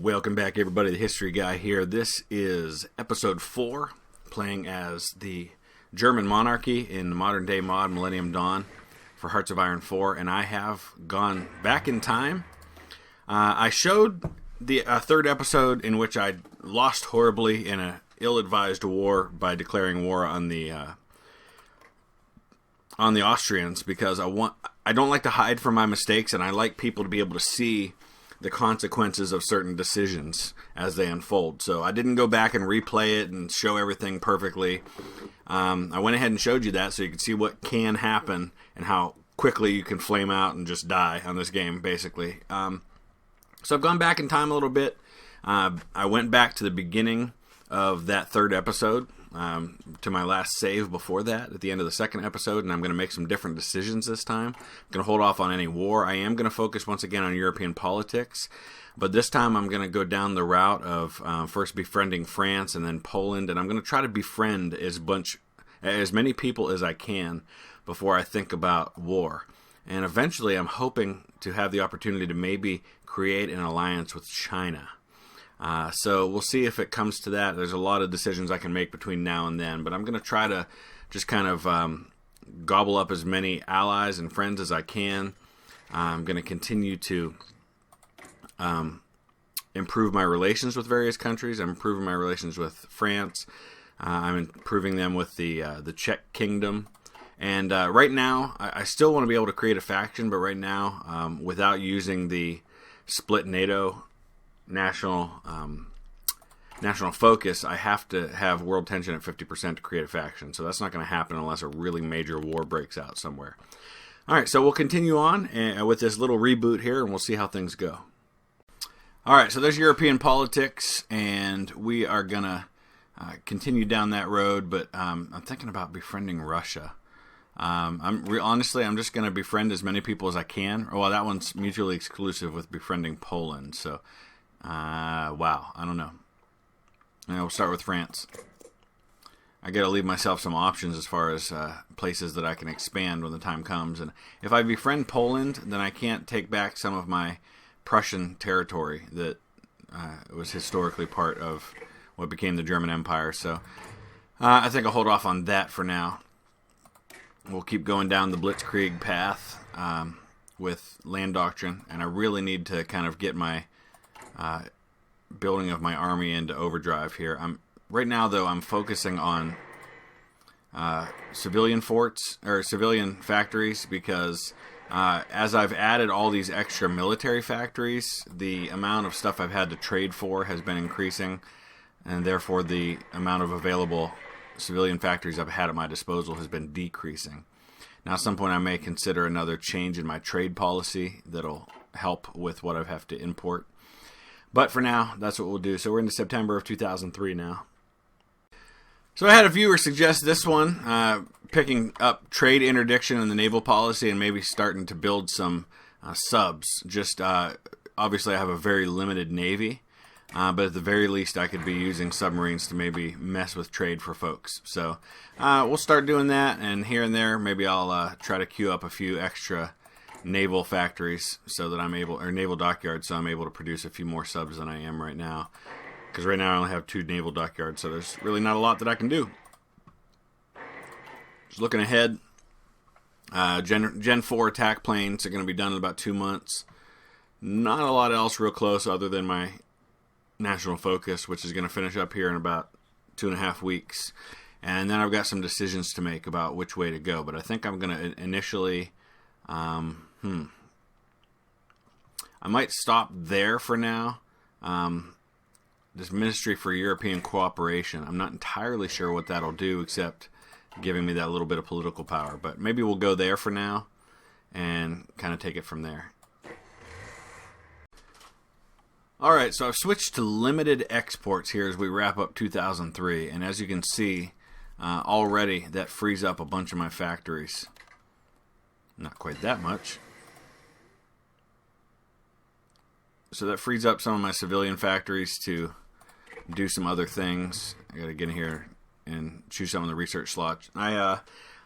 Welcome back, everybody. The History Guy here. This is episode 4, playing as the German monarchy in the modern-day mod Millennium Dawn for Hearts of Iron 4, and I have gone back in time. I showed the third episode in which I lost horribly in an ill-advised war by declaring war on the Austrians, because I don't like to hide from my mistakes, and I like people to be able to see the consequences of certain decisions as they unfold. So I didn't go back and replay it and show everything perfectly. I went ahead and showed you that so you can see what can happen and how quickly you can flame out and just die on this game, basically. So I've gone back in time a little bit. I went back to the beginning of that third episode, to my last save before that at the end of the second episode, and I'm going to make some different decisions this time. I'm going to hold off on any war. I am going to focus once again on European politics, but this time I'm going to go down the route of first befriending France and then Poland, and I'm going to try to befriend as many people as I can before I think about war. And eventually I'm hoping to have the opportunity to maybe create an alliance with China. So we'll see if it comes to that. There's a lot of decisions I can make between now and then, but I'm going to try to just kind of gobble up as many allies and friends as I can. I'm going to continue to improve my relations with various countries. I'm improving my relations with France. I'm improving them with the Czech Kingdom. And right now, I still want to be able to create a faction, but right now, without using the split NATO national focus, I have to have world tension at 50% to create a faction. So that's not going to happen unless a really major war breaks out somewhere. All right, so we'll continue on with this little reboot here, and we'll see how things go. All right, so there's European politics, and we are going to continue down that road, but I'm thinking about befriending Russia. Honestly, I'm just going to befriend as many people as I can. Well, that one's mutually exclusive with befriending Poland, so wow, I don't know. We'll start with France. I got to leave myself some options as far as places that I can expand when the time comes. And if I befriend Poland, then I can't take back some of my Prussian territory that was historically part of what became the German Empire. So I think I'll hold off on that for now. We'll keep going down the Blitzkrieg path with land doctrine, and I really need to kind of get my building of my army into overdrive here. Right now, though, I'm focusing on civilian forts or civilian factories because as I've added all these extra military factories, the amount of stuff I've had to trade for has been increasing, and therefore the amount of available civilian factories I've had at my disposal has been decreasing. Now, at some point, I may consider another change in my trade policy that'll help with what I have to import. But for now, that's what we'll do. So we're into September of 2003 now. So I had a viewer suggest this one, picking up trade interdiction and the naval policy and maybe starting to build some subs. Just obviously, I have a very limited navy. But at the very least, I could be using submarines to maybe mess with trade for folks. So we'll start doing that, and here and there, maybe I'll try to queue up a few extra naval factories so that I'm able, or naval dockyards, so I'm able to produce a few more subs than I am right now. Because right now I only have 2 naval dockyards, so there's really not a lot that I can do. Just looking ahead, Gen 4 attack planes are going to be done in about 2 months. Not a lot else real close other than my national focus, which is going to finish up here in about 2.5 weeks. And then I've got some decisions to make about which way to go. But I think I'm going to initially, I might stop there for now. This Ministry for European Cooperation, I'm not entirely sure what that'll do, except giving me that little bit of political power. But maybe we'll go there for now and kind of take it from there. Alright, so I've switched to limited exports here as we wrap up 2003, and as you can see, already that frees up a bunch of my factories. Not quite that much. So that frees up some of my civilian factories to do some other things. I gotta get in here and choose some of the research slots. I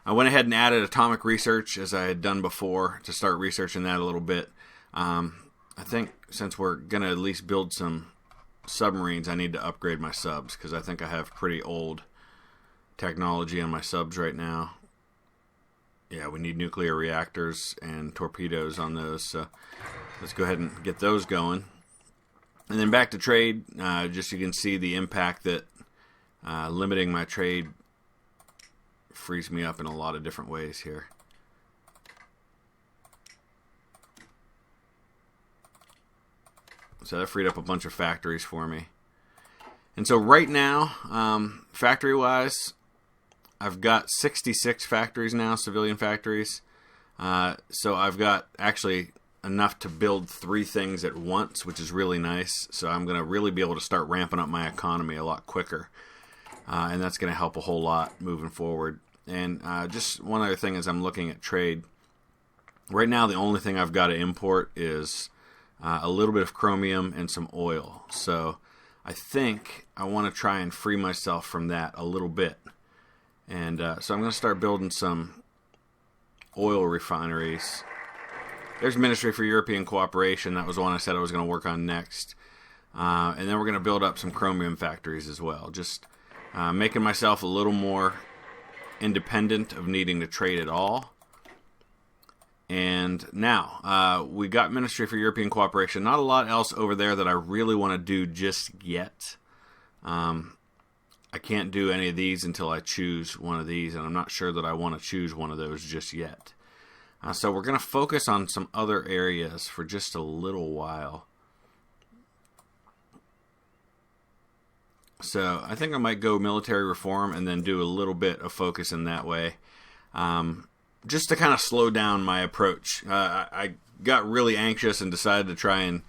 went ahead and added atomic research as I had done before to start researching that a little bit. I think since we're going to at least build some submarines, I need to upgrade my subs, because I think I have pretty old technology on my subs right now. Yeah, we need nuclear reactors and torpedoes on those, so let's go ahead and get those going. And then back to trade, just you can see the impact that limiting my trade frees me up in a lot of different ways here. So that freed up a bunch of factories for me. And so right now, factory-wise, I've got 66 factories now, civilian factories. So I've got actually enough to build 3 things at once, which is really nice. So I'm going to really be able to start ramping up my economy a lot quicker. And that's going to help a whole lot moving forward. And just one other thing as I'm looking at trade. Right now, the only thing I've got to import is a little bit of chromium and some oil. So I think I want to try and free myself from that a little bit. And so I'm going to start building some oil refineries. There's Ministry for European Cooperation. That was the one I said I was going to work on next. And then we're going to build up some chromium factories as well. Just making myself a little more independent of needing to trade at all. And now, we got Ministry for European Cooperation. Not a lot else over there that I really want to do just yet. I can't do any of these until I choose one of these, and I'm not sure that I want to choose one of those just yet. So we're going to focus on some other areas for just a little while. So I think I might go military reform and then do a little bit of focus in that way. Just to kind of slow down my approach. I got really anxious and decided to try and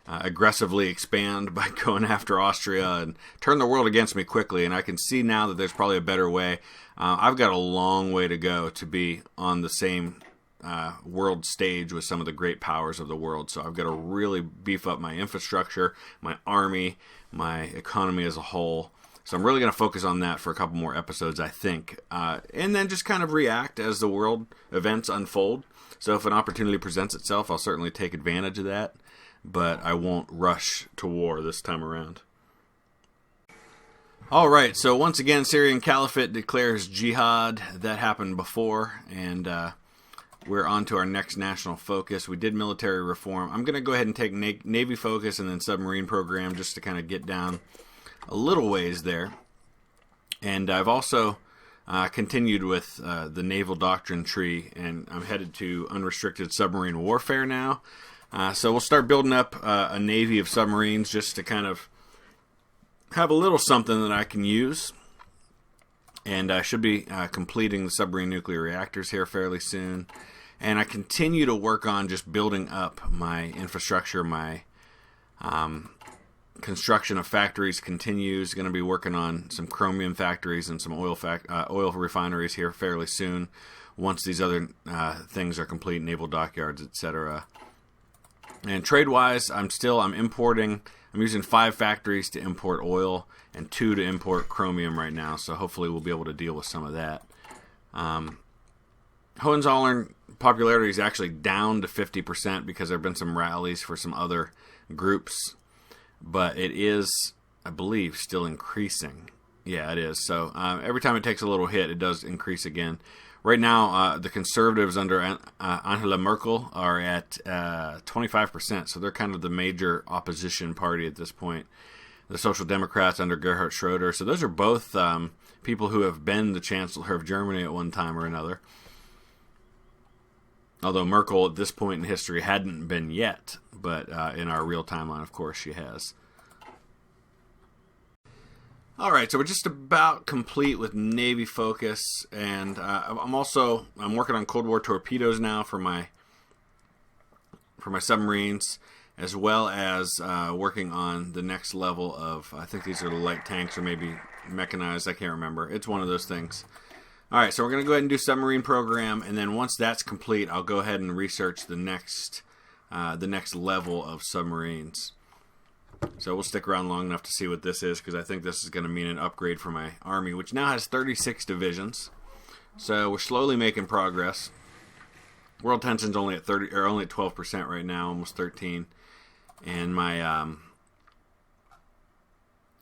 aggressively expand by going after Austria and turn the world against me quickly. And I can see now that there's probably a better way. I've got a long way to go to be on the same world stage with some of the great powers of the world. So I've got to really beef up my infrastructure, my army, my economy as a whole. So I'm really going to focus on that for a couple more episodes, I think. And then just kind of react as the world events unfold. So if an opportunity presents itself, I'll certainly take advantage of that. But I won't rush to war this time around. All right, so once again, Syrian Caliphate declares jihad. That happened before, and we're on to our next national focus. We did military reform. I'm going to go ahead and take Navy focus and then Submarine Program just to kind of get down a little ways there. And I've also continued with the Naval Doctrine tree, and I'm headed to Unrestricted Submarine Warfare now. So we'll start building up a navy of submarines just to kind of have a little something that I can use. And I should be completing the submarine nuclear reactors here fairly soon. And I continue to work on just building up my infrastructure. My construction of factories continues. Going to be working on some chromium factories and some oil refineries here fairly soon. Once these other things are complete, naval dockyards, etc. And trade-wise, I'm importing. I'm using 5 factories to import oil and 2 to import chromium right now. So hopefully we'll be able to deal with some of that. Hohenzollern popularity is actually down to 50% because there have been some rallies for some other groups. But it is, I believe, still increasing. Yeah, it is. So every time it takes a little hit, it does increase again. Right now, the conservatives under Angela Merkel are at 25%, so they're kind of the major opposition party at this point. The Social Democrats under Gerhard Schroeder. So those are both people who have been the Chancellor of Germany at one time or another. Although Merkel at this point in history hadn't been yet, but in our real timeline, of course, she has. All right, so we're just about complete with Navy focus, and I'm working on Cold War torpedoes now for my submarines, as well as working on the next level of, I think these are the light tanks or maybe mechanized, I can't remember. It's one of those things. All right, so we're going to go ahead and do Submarine Program, and then once that's complete, I'll go ahead and research the next level of submarines. So we'll stick around long enough to see what this is, because I think this is going to mean an upgrade for my army, which now has 36 divisions. So we're slowly making progress. World tension's only at 12% right now, almost 13. And my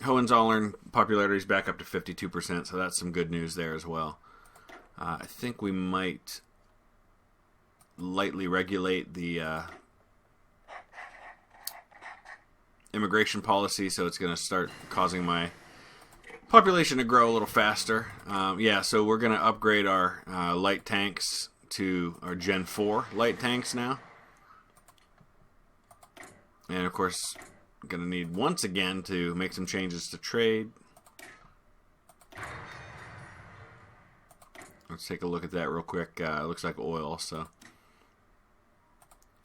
Hohenzollern popularity is back up to 52%, so that's some good news there as well. I think we might lightly regulate the immigration policy, so it's going to start causing my population to grow a little faster. So we're going to upgrade our light tanks to our Gen 4 light tanks now. And of course, going to need once again to make some changes to trade. Let's take a look at that real quick. It looks like oil, so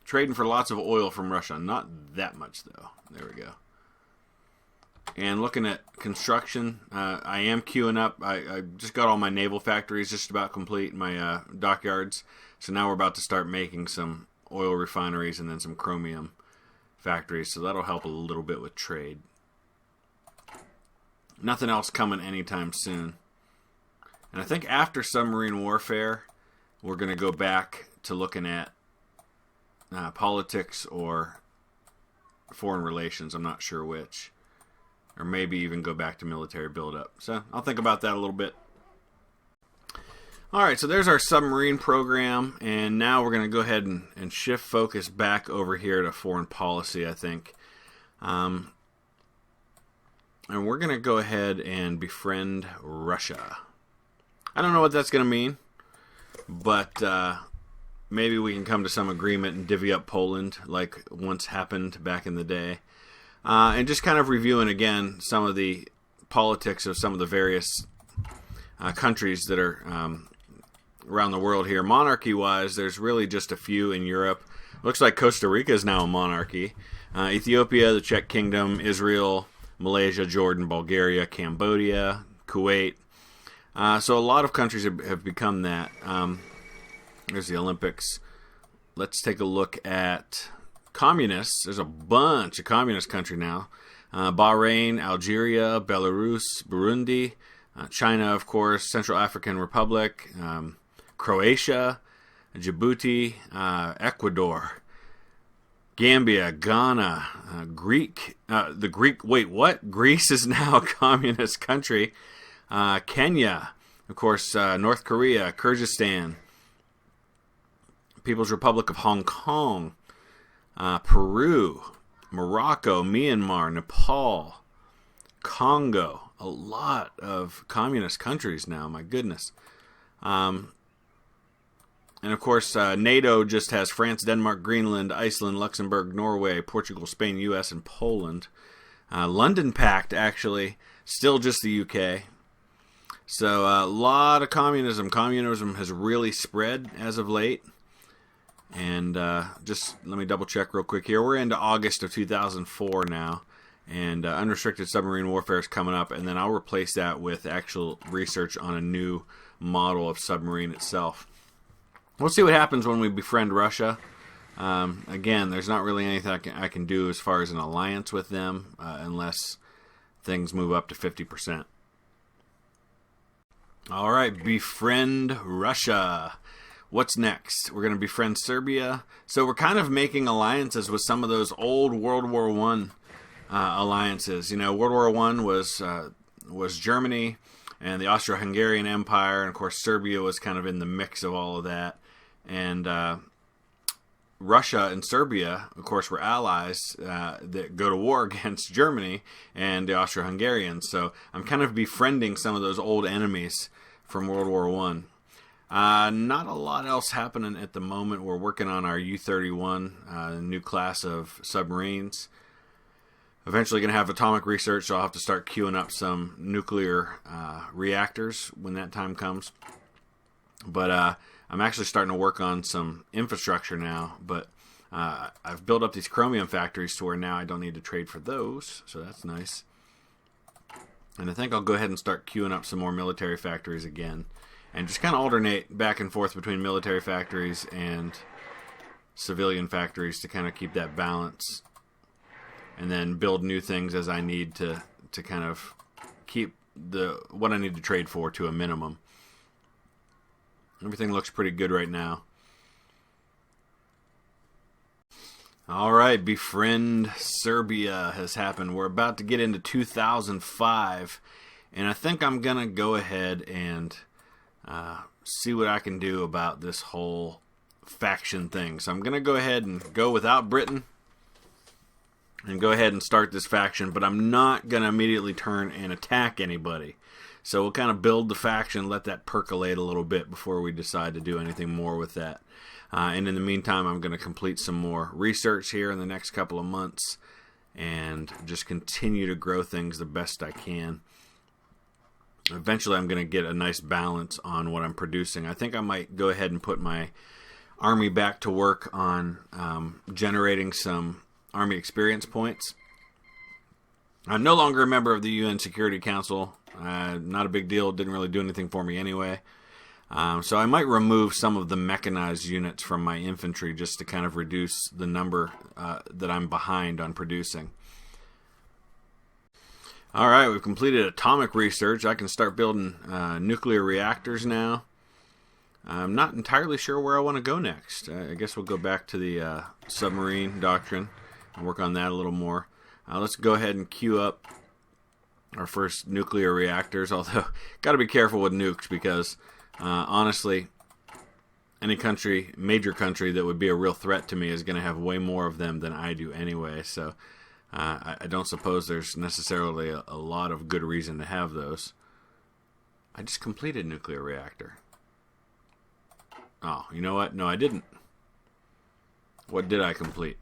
trading for lots of oil from Russia. Not that much, though. There we go. And looking at construction, I am queuing up. I just got all my naval factories just about complete, my dockyards. So now we're about to start making some oil refineries and then some chromium factories. So that'll help a little bit with trade. Nothing else coming anytime soon. And I think after submarine warfare, we're going to go back to looking at politics or foreign relations. I'm not sure which. Or maybe even go back to military buildup. So I'll think about that a little bit. Alright, so there's our submarine program. And now we're going to go ahead and shift focus back over here to foreign policy, I think. And we're going to go ahead and befriend Russia. I don't know what that's going to mean. But maybe we can come to some agreement and divvy up Poland like once happened back in the day. And just kind of reviewing again some of the politics of some of the various countries that are around the world here. Monarchy-wise, there's really just a few in Europe. Looks like Costa Rica is now a monarchy. Ethiopia, the Czech Kingdom, Israel, Malaysia, Jordan, Bulgaria, Cambodia, Kuwait. So a lot of countries have become that. There's the Olympics. Let's take a look at communists. There's a bunch of communist countries now. Bahrain, Algeria, Belarus, Burundi, China, of course, Central African Republic, Croatia, Djibouti, Ecuador, Gambia, Ghana, Greece is now a communist country. Kenya, of course, North Korea, Kyrgyzstan, People's Republic of Hong Kong, Peru, Morocco, Myanmar, Nepal, Congo. A lot of communist countries now, my goodness. And of course, NATO just has France, Denmark, Greenland, Iceland, Luxembourg, Norway, Portugal, Spain, US, and Poland. London Pact, actually, still just the UK. So a lot of communism. Communism has really spread as of late. And just let me double check real quick here. We're into August of 2004 now. And unrestricted submarine warfare is coming up. And then I'll replace that with actual research on a new model of submarine itself. We'll see what happens when we befriend Russia. Again, there's not really anything I can do as far as an alliance with them unless things move up to 50%. All right, befriend Russia. What's next? We're going to befriend Serbia. So we're kind of making alliances with some of those old World War I alliances. You know, World War I was Germany and the Austro-Hungarian Empire, and of course Serbia was kind of in the mix of all of that. And Russia and Serbia, of course, were allies that go to war against Germany and the Austro-Hungarians. So I'm kind of befriending some of those old enemies from World War I. Not a lot else happening at the moment. We're working on our U-31, new class of submarines. Eventually going to have atomic research, so I'll have to start queuing up some nuclear reactors when that time comes. But I'm actually starting to work on some infrastructure now. But I've built up these chromium factories to where now I don't need to trade for those, so that's nice. And I think I'll go ahead and start queuing up some more military factories again. And just kind of alternate back and forth between military factories and civilian factories to kind of keep that balance. And then build new things as I need to kind of keep what I need to trade for to a minimum. Everything looks pretty good right now. All right, Befriend Serbia has happened. We're about to get into 2005, and I think I'm going to go ahead and see what I can do about this whole faction thing. So I'm going to go ahead and go without Britain and go ahead and start this faction, but I'm not going to immediately turn and attack anybody. So we'll kind of build the faction, let that percolate a little bit before we decide to do anything more with that. And in the meantime, I'm going to complete some more research here in the next couple of months and just continue to grow things the best I can. Eventually, I'm going to get a nice balance on what I'm producing. I think I might go ahead and put my army back to work on generating some army experience points. I'm no longer a member of the UN Security Council. Not a big deal. It didn't really do anything for me anyway. So I might remove some of the mechanized units from my infantry just to kind of reduce the number that I'm behind on producing. Alright, we've completed atomic research. I can start building nuclear reactors now. I'm not entirely sure where I want to go next. I guess we'll go back to the submarine doctrine and work on that a little more. Let's go ahead and queue up our first nuclear reactors, although got to be careful with nukes because honestly, any country, major country that would be a real threat to me is going to have way more of them than I do anyway. So I don't suppose there's necessarily a lot of good reason to have those. I just completed nuclear reactor. Oh, you know what? No, I didn't. What did I complete?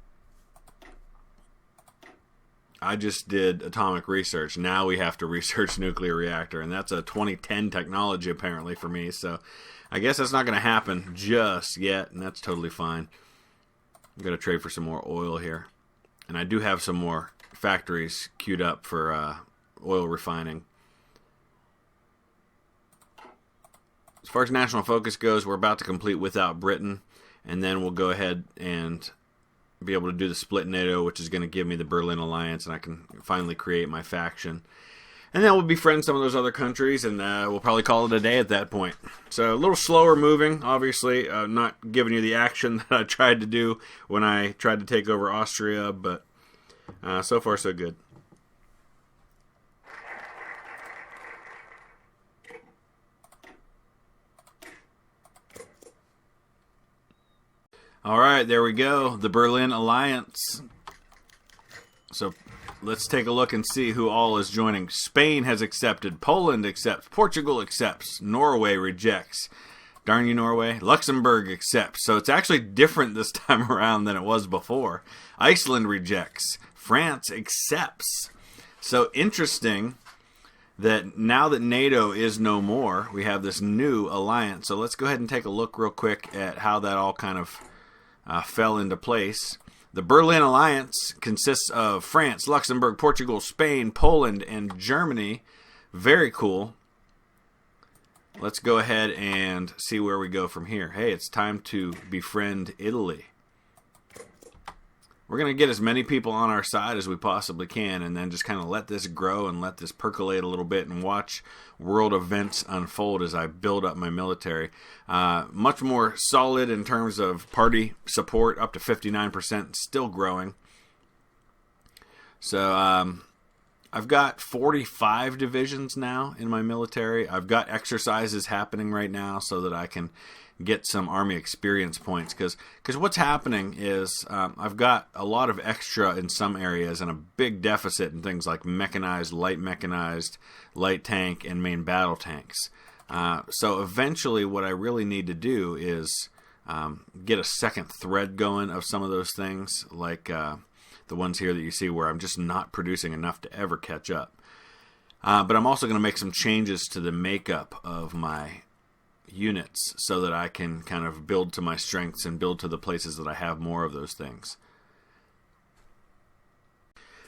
I just did atomic research. Now we have to research nuclear reactor, and that's a 2010 technology apparently for me, so I guess that's not going to happen just yet, and that's totally fine. I'm going to trade for some more oil here, and I do have some more factories queued up for oil refining. As far as national focus goes, we're about to complete without Britain, and then we'll go ahead and be able to do the split NATO, which is going to give me the Berlin Alliance, and I can finally create my faction. And then we'll befriend some of those other countries, and we'll probably call it a day at that point. So a little slower moving, obviously, not giving you the action that I tried to do when I tried to take over Austria, but so far so good. All right, there we go. The Berlin Alliance. So let's take a look and see who all is joining. Spain has accepted. Poland accepts. Portugal accepts. Norway rejects. Darn you, Norway. Luxembourg accepts. So it's actually different this time around than it was before. Iceland rejects. France accepts. So interesting that now that NATO is no more, we have this new alliance. So let's go ahead and take a look real quick at how that all kind of fell into place. The Berlin Alliance consists of France, Luxembourg, Portugal, Spain, Poland, and Germany. Very cool. Let's go ahead and see where we go from here. Hey, it's time to befriend Italy. We're going to get as many people on our side as we possibly can and then just kind of let this grow and let this percolate a little bit and watch world events unfold as I build up my military. Much more solid in terms of party support, up to 59%, still growing. So I've got 45 divisions now in my military. I've got exercises happening right now so that I can get some army experience points, because what's happening is I've got a lot of extra in some areas and a big deficit in things like mechanized, light tank, and main battle tanks. So eventually what I really need to do is get a second thread going of some of those things, like the ones here that you see where I'm just not producing enough to ever catch up. But I'm also going to make some changes to the makeup of my units so that I can kind of build to my strengths and build to the places that I have more of those things.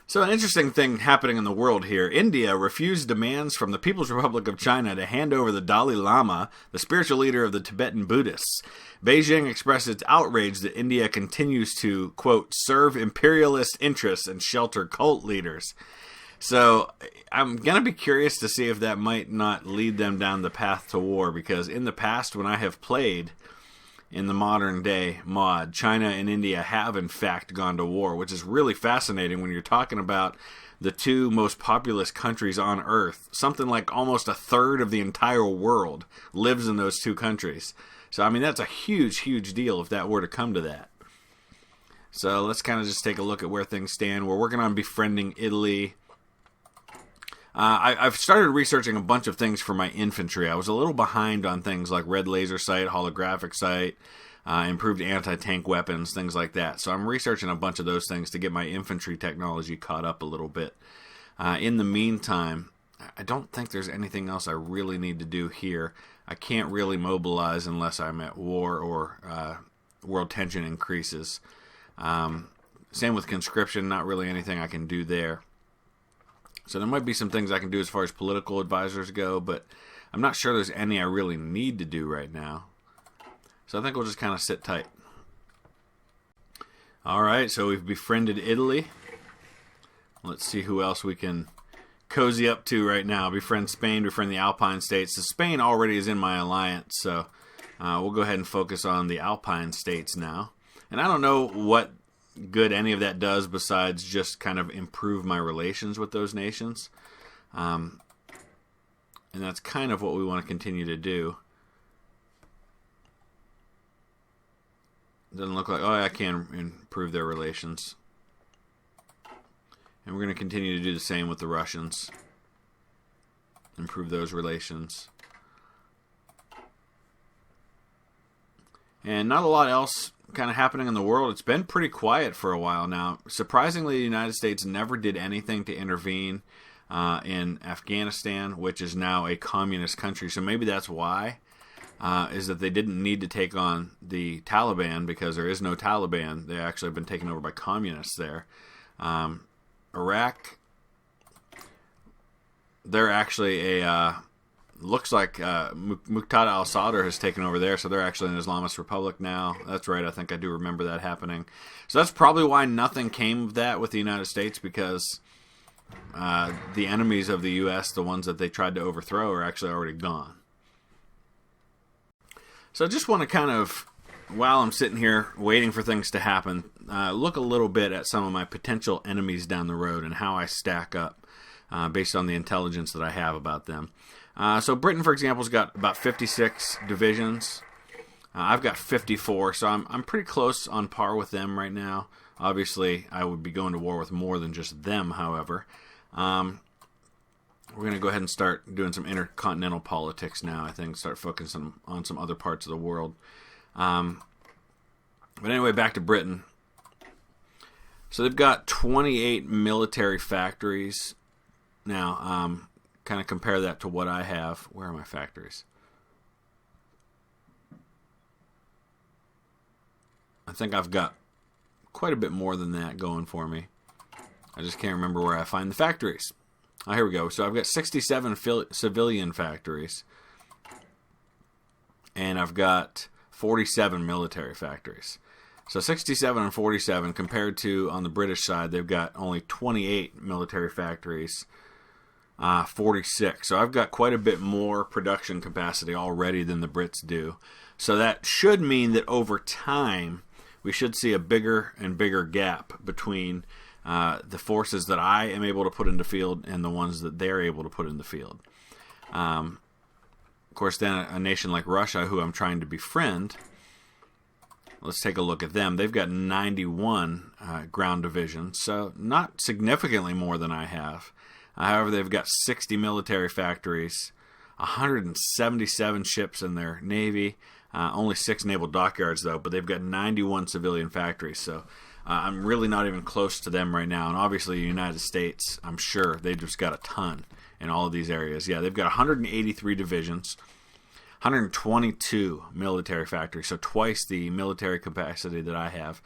So an interesting thing happening in the world here. India refused demands from the People's Republic of China to hand over the Dalai Lama, the spiritual leader of the Tibetan Buddhists. Beijing expressed its outrage that India continues to, quote, serve imperialist interests and shelter cult leaders. So I'm going to be curious to see if that might not lead them down the path to war, because in the past when I have played in the modern day mod. China and India have in fact gone to war, which is really fascinating when you're talking about the two most populous countries on Earth. Something like almost a third of the entire world lives in those two countries. So, I mean, that's a huge, huge deal if that were to come to that. So, let's kind of just take a look at where things stand. We're working on befriending Italy. I've started researching a bunch of things for my infantry. I was a little behind on things like red laser sight, holographic sight, improved anti-tank weapons, things like that. So I'm researching a bunch of those things to get my infantry technology caught up a little bit. In the meantime, I don't think there's anything else I really need to do here. I can't really mobilize unless I'm at war or world tension increases. Same with conscription, not really anything I can do there. So there might be some things I can do as far as political advisors go, but I'm not sure there's any I really need to do right now. So I think we'll just kind of sit tight. Alright, so we've befriended Italy. Let's see who else we can cozy up to right now. Befriend Spain, befriend the Alpine states. So Spain already is in my alliance, so we'll go ahead and focus on the Alpine states now. And I don't know what good any of that does besides just kind of improve my relations with those nations. And that's kind of what we want to continue to do. Doesn't look like, oh, I can improve their relations. And we're going to continue to do the same with the Russians. Improve those relations. And not a lot else kind of happening in the world. It's been pretty quiet for a while now. Surprisingly, the United States never did anything to intervene in Afghanistan, which is now a communist country. So maybe that's why, is that they didn't need to take on the Taliban because there is no Taliban. They actually have been taken over by communists there. Iraq, they're actually looks like Muqtada al-Sadr has taken over there, so they're actually an Islamist republic now. That's right, I think I do remember that happening. So that's probably why nothing came of that with the United States, because the enemies of the U.S., the ones that they tried to overthrow, are actually already gone. So I just want to kind of, while I'm sitting here waiting for things to happen, look a little bit at some of my potential enemies down the road and how I stack up based on the intelligence that I have about them. So Britain, for example, has got about 56 divisions. I've got 54, so I'm pretty close on par with them right now. Obviously, I would be going to war with more than just them, however. We're going to go ahead and start doing some intercontinental politics now, I think. Start focusing on some other parts of the world. But anyway, back to Britain. So they've got 28 military factories. Now, kind of compare that to what I have. Where are my factories? I think I've got quite a bit more than that going for me. I just can't remember where I find the factories. Oh, here we go. So I've got 67 civilian factories. And I've got 47 military factories. So 67 and 47 compared to, on the British side, they've got only 28 military factories. 46. So I've got quite a bit more production capacity already than the Brits do. So that should mean that over time, we should see a bigger and bigger gap between the forces that I am able to put into field and the ones that they're able to put in the field. Of course, then a nation like Russia, who I'm trying to befriend, let's take a look at them. They've got 91 ground divisions, so not significantly more than I have. However, they've got 60 military factories, 177 ships in their navy, only 6 naval dockyards, though, but they've got 91 civilian factories. So I'm really not even close to them right now. And obviously, the United States, I'm sure, they've just got a ton in all of these areas. Yeah, they've got 183 divisions, 122 military factories, so twice the military capacity that I have.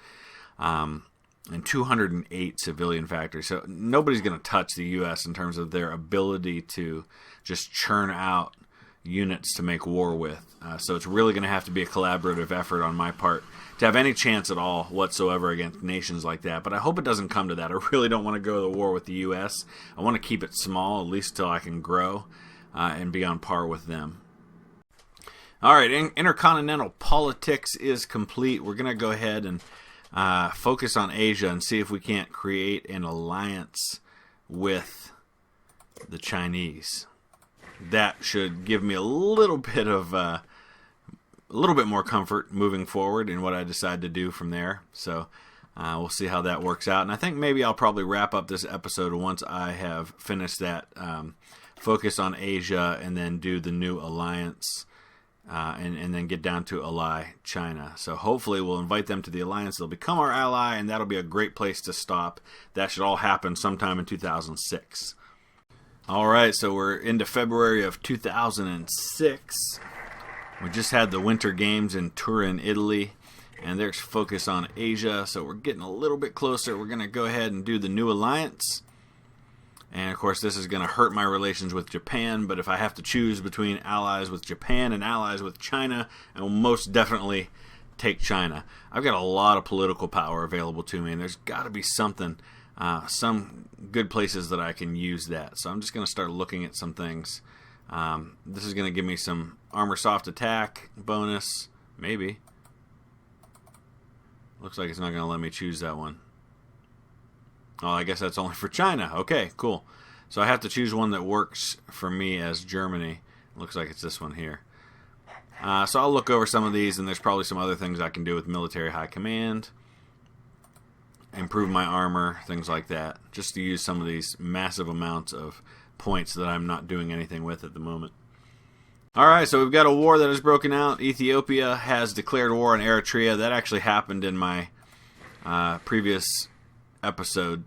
And 208 civilian factories. So nobody's going to touch the U.S. in terms of their ability to just churn out units to make war with. So it's really going to have to be a collaborative effort on my part to have any chance at all whatsoever against nations like that. But I hope it doesn't come to that. I really don't want to go to war with the U.S. I want to keep it small, at least till I can grow and be on par with them. All right, intercontinental politics is complete. We're going to go ahead and focus on Asia and see if we can't create an alliance with the Chinese. That should give me a little bit more comfort moving forward in what I decide to do from there. So we'll see how that works out. And I think maybe I'll probably wrap up this episode once I have finished that focus on Asia and then do the new alliance. And then get down to ally China. So hopefully we'll invite them to the alliance. They'll become our ally, and that'll be a great place to stop. That should all happen sometime in 2006. All right, so we're into February of 2006. We just had the Winter Games in Turin, Italy, and there's focus on Asia. So we're getting a little bit closer. We're going to go ahead and do the new alliance. And, of course, this is going to hurt my relations with Japan, but if I have to choose between allies with Japan and allies with China, I will most definitely take China. I've got a lot of political power available to me, and there's got to be something, some good places that I can use that. So I'm just going to start looking at some things. This is going to give me some armor soft attack bonus, maybe. Looks like it's not going to let me choose that one. Oh, I guess that's only for China. Okay, cool. So I have to choose one that works for me as Germany. Looks like it's this one here. So I'll look over some of these, and there's probably some other things I can do with military high command. Improve my armor, things like that. Just to use some of these massive amounts of points that I'm not doing anything with at the moment. Alright, so we've got a war that has broken out. Ethiopia has declared war on Eritrea. That actually happened in my previous episode.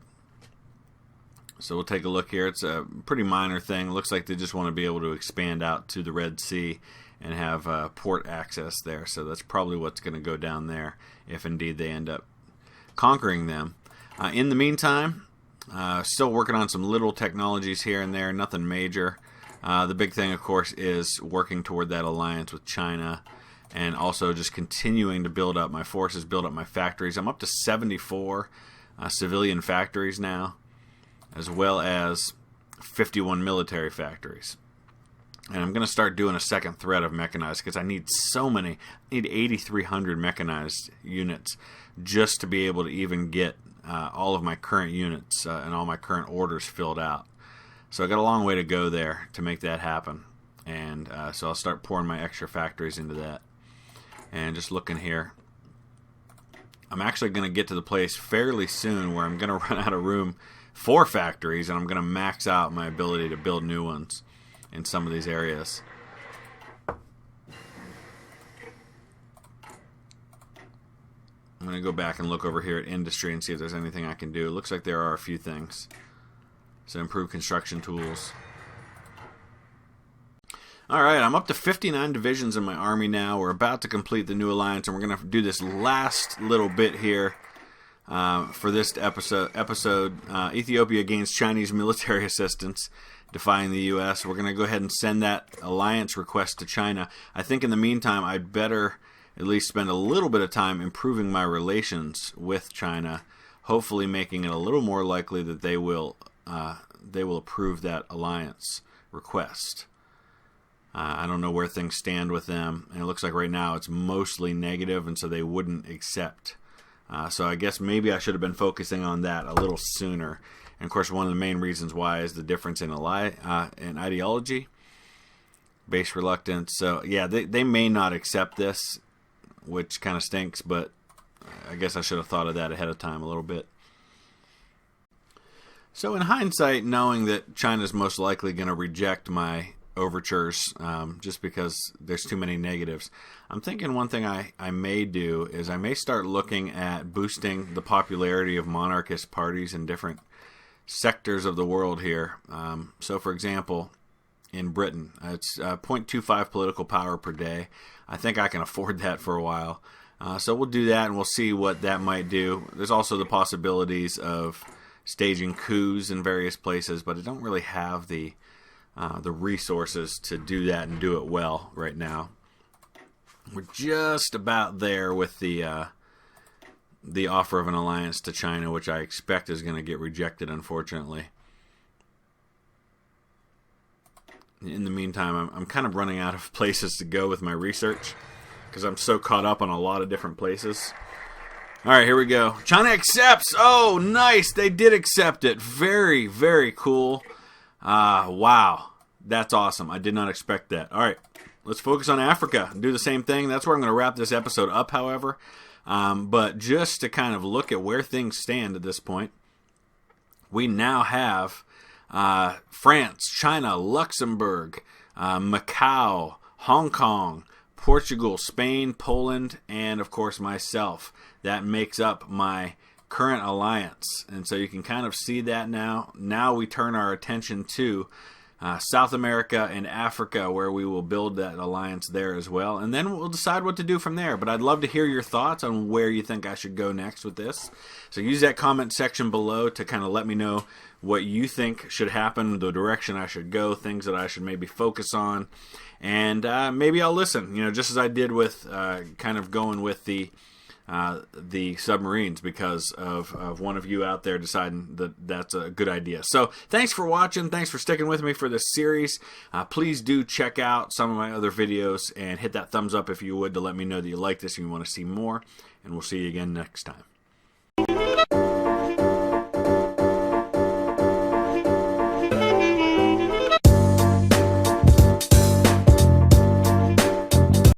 So we'll take a look here. It's a pretty minor thing. It looks like they just want to be able to expand out to the Red Sea and have port access there. So that's probably what's going to go down there if indeed they end up conquering them. In the meantime, still working on some little technologies here and there, nothing major. The big thing, of course, is working toward that alliance with China and also just continuing to build up my forces, build up my factories. I'm up to 74 civilian factories now, as well as 51 military factories. And I'm going to start doing a second thread of mechanized because I need so many. I need 8,300 mechanized units just to be able to even get all of my current units and all my current orders filled out. So I got a long way to go there to make that happen. And so I'll start pouring my extra factories into that. And just looking here, I'm actually going to get to the place fairly soon where I'm going to run out of room for factories, and I'm going to max out my ability to build new ones in some of these areas. I'm going to go back and look over here at industry and see if there's anything I can do. It looks like there are a few things. So improve construction tools. Alright, I'm up to 59 divisions in my army now. We're about to complete the new alliance, and we're going to do this last little bit here for this episode. Ethiopia gains Chinese military assistance, defying the U.S. We're going to go ahead and send that alliance request to China. I think in the meantime, I'd better at least spend a little bit of time improving my relations with China, hopefully making it a little more likely that they will approve that alliance request. I don't know where things stand with them, and it looks like right now it's mostly negative, and so they wouldn't accept. So I guess maybe I should have been focusing on that a little sooner. And of course, one of the main reasons why is the difference in ideology, base reluctance. So yeah, they may not accept this, which kind of stinks, but I guess I should have thought of that ahead of time a little bit. So in hindsight, knowing that China's most likely going to reject my overtures just because there's too many negatives, I'm thinking one thing I may do is I may start looking at boosting the popularity of monarchist parties in different sectors of the world here. So for example, in Britain, it's 0.25 political power per day. I think I can afford that for a while. So we'll do that, and we'll see what that might do. There's also the possibilities of staging coups in various places, but I don't really have the resources to do that and do it well right now. We're just about there with the offer of an alliance to China, which I expect is going to get rejected, unfortunately. in the meantime, I'm kind of running out of places to go with my research because I'm so caught up on a lot of different places. All right, here we go. China accepts. Oh, nice. They did accept it. Very, very cool. Wow. That's awesome. I did not expect that. All right, let's focus on Africa and do the same thing. That's where I'm going to wrap this episode up, however. But just to kind of look at where things stand at this point, we now have France, China, Luxembourg, Macau, Hong Kong, Portugal, Spain, Poland, and of course myself. That makes up my current alliance. And so you can kind of see that now. Now we turn our attention to South America and Africa, where we will build that alliance there as well. And then we'll decide what to do from there. But I'd love to hear your thoughts on where you think I should go next with this. So use that comment section below to kind of let me know what you think should happen, the direction I should go, things that I should maybe focus on. And maybe I'll listen, just as I did with kind of going with the submarines, because of one of you out there deciding that that's a good idea. So thanks for watching. Thanks for sticking with me for this series. Please do check out some of my other videos and hit that thumbs up if you would, to let me know that you like this and you want to see more. And we'll see you again next time.